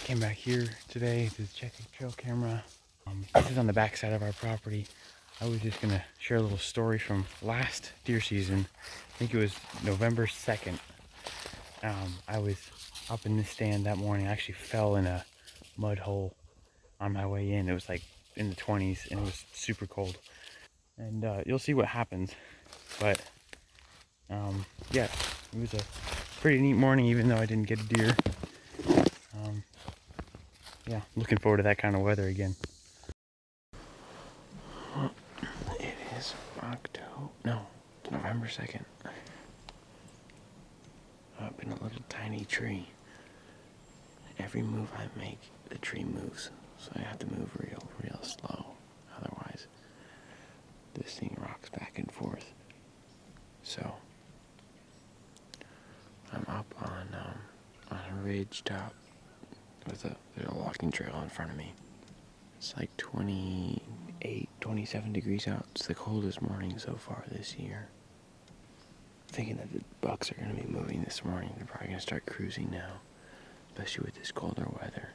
came back here today to check the trail camera. This is on the back side of our property. I was just gonna share a little story from last deer season. I think it was November 2nd. I was up in this stand that morning. I actually fell in a mud hole on my way in. It was like in the 20s and it was super cold. And you'll see what happens. But yeah, it was a pretty neat morning even though I didn't get a deer. Yeah, looking forward to that kind of weather again. It is November 2nd. Up in a little tiny tree. Every move I make, the tree moves. So I have to move real slow. Otherwise, this thing rocks back and forth. So, I'm up on a ridge top with there's a walking trail in front of me. It's like 28, 27 degrees out. It's the coldest morning so far this year. Thinking that the bucks are going to be moving this morning. They're probably going to start cruising now, especially with this colder weather.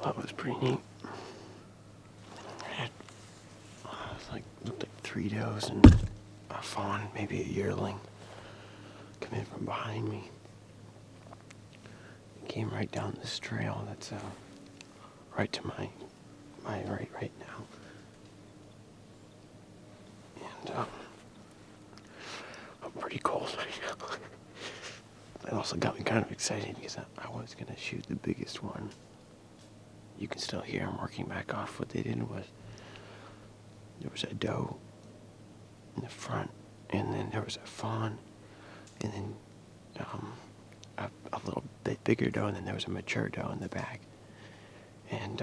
That was pretty neat. It looked like 3 does and a fawn, maybe a yearling, come in from behind me. It came right down this trail that's right to my right now. And I'm pretty cold right now. That also got me kind of excited because I was going to shoot the biggest one. You can still hear them working back off. What they did was there was a doe in the front, and then there was a fawn, and then a little bigger doe, and then there was a mature doe in the back. And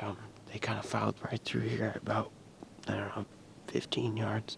they kind of filed right through here at about, I don't know, 15 yards.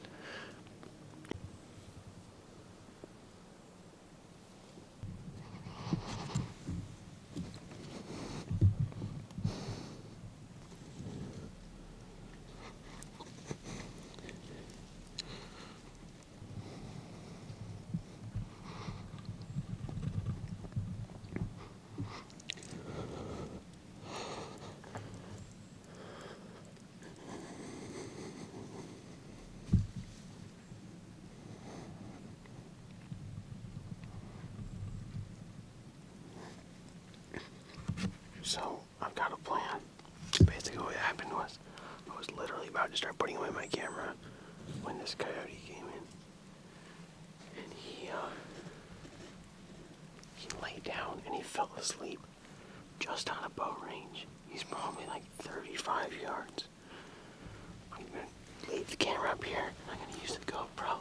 So I've got a plan. Basically what happened was I was literally about to start putting away my camera when this coyote came in. And he laid down and he fell asleep just out of bow range. He's probably like 35 yards. I'm going to leave the camera up here and I'm going to use the GoPro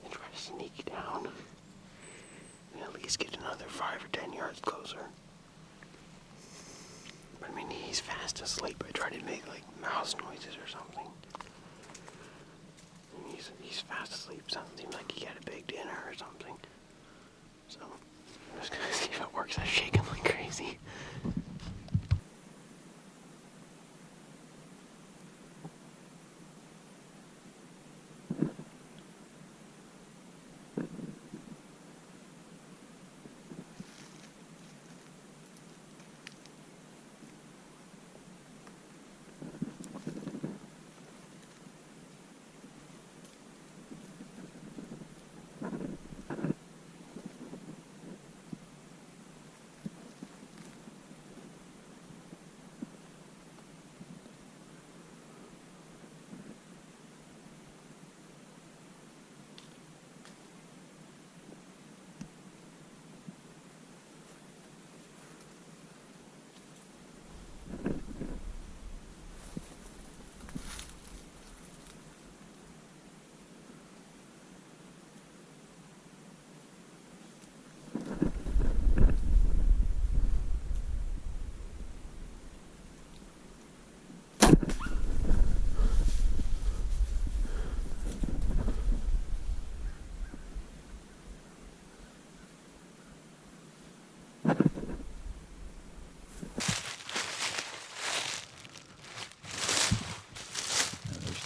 and try to sneak down and at least get another 5 or 10 yards closer. But I mean, he's fast asleep. I tried to make like mouse noises or something. And he's fast asleep. Sounds like he had a big dinner or something. So I'm just gonna see if it works. I'm shaking like crazy.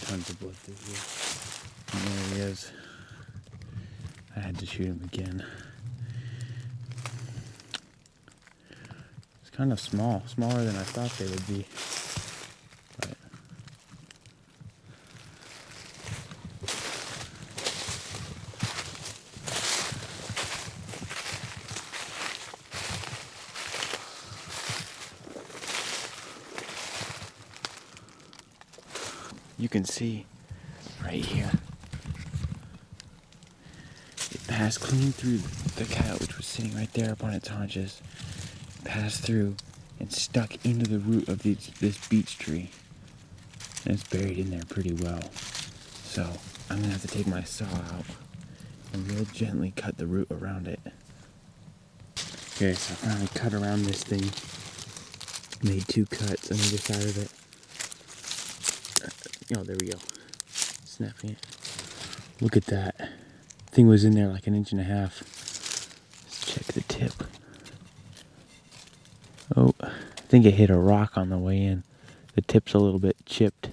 Tons of blood through here. And there he is. I had to shoot him again. It's kind of small, smaller than I thought they would be. But you can see right here, it passed clean through the coyote, which was sitting right there up on its haunches, passed through and stuck into the root of this beech tree, and it's buried in there pretty well. So I'm gonna have to take my saw out and real gently cut the root around it. Okay, so I finally cut around this thing, made 2 cuts on either side of it. Oh, there we go. Snapping it. Look at that. Thing was in there like 1.5 inches. Let's check the tip. Oh, I think it hit a rock on the way in. The tip's a little bit chipped.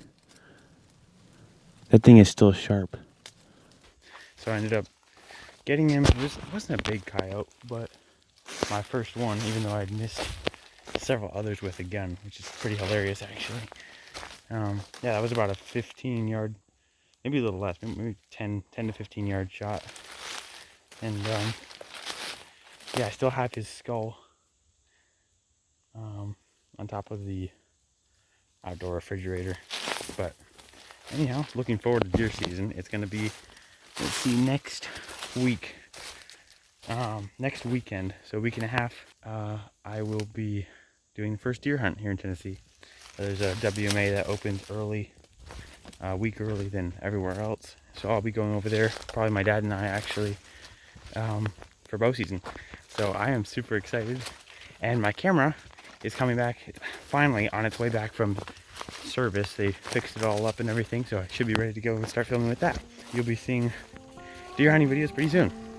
That thing is still sharp. So I ended up getting him. It wasn't a big coyote, but my first one, even though I'd missed several others with a gun, which is pretty hilarious actually. Yeah, that was about a 15-yard, maybe a little less, maybe 10 to 15 yard shot. And yeah, I still have his skull on top of the outdoor refrigerator. But anyhow, looking forward to deer season. It's going to be, let's see, next week, next weekend, so a week and a half, I will be doing the first deer hunt here in Tennessee. There's a WMA that opens early, a week early than everywhere else. So I'll be going over there, probably my dad and I actually, for bow season. So I am super excited. And my camera is coming back, finally on its way back from service. They fixed it all up and everything, so I should be ready to go and start filming with that. You'll be seeing deer hunting videos pretty soon.